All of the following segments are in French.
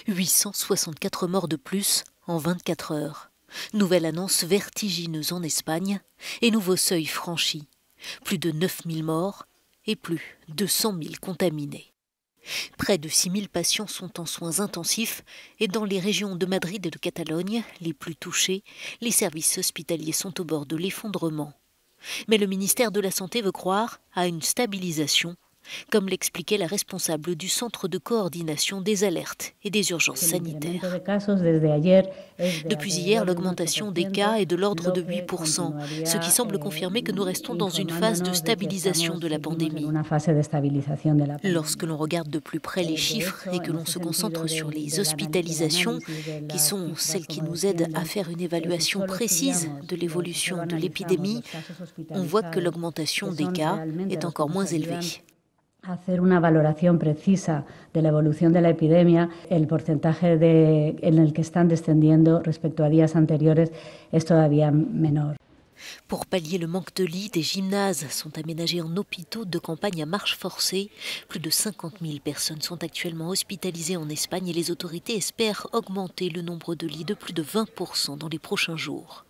864 morts de plus en 24 heures. Nouvelle annonce vertigineuse en Espagne et nouveau seuil franchi. Plus de 9000 morts et plus de 100 000 contaminés. Près de 6000 patients sont en soins intensifs et dans les régions de Madrid et de Catalogne, les plus touchées, les services hospitaliers sont au bord de l'effondrement. Mais le ministère de la Santé veut croire à une stabilisation, comme l'expliquait la responsable du Centre de coordination des alertes et des urgences sanitaires. Depuis hier, l'augmentation des cas est de l'ordre de 8%, ce qui semble confirmer que nous restons dans une phase de stabilisation de la pandémie. Lorsque l'on regarde de plus près les chiffres et que l'on se concentre sur les hospitalisations, qui sont celles qui nous aident à faire une évaluation précise de l'évolution de l'épidémie, on voit que l'augmentation des cas est encore moins élevée. Hacer una valoración precisa de la evolución de la epidemia, el porcentaje en el que están descendiendo respecto a días anteriores es todavía menor. Pour pallier le manque de lits, des gymnases sont aménagés en hôpitaux de campagne à marche forcée. Plus de 50 000 personnes sont actuellement hospitalisées en Espagne et les autorités espèrent augmenter le nombre de lits de plus de 20% dans les prochains jours.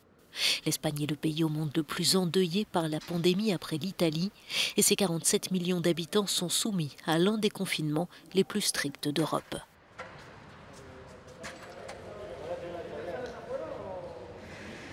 L'Espagne est le pays au monde le plus endeuillé par la pandémie après l'Italie et ses 47 millions d'habitants sont soumis à l'un des confinements les plus stricts d'Europe.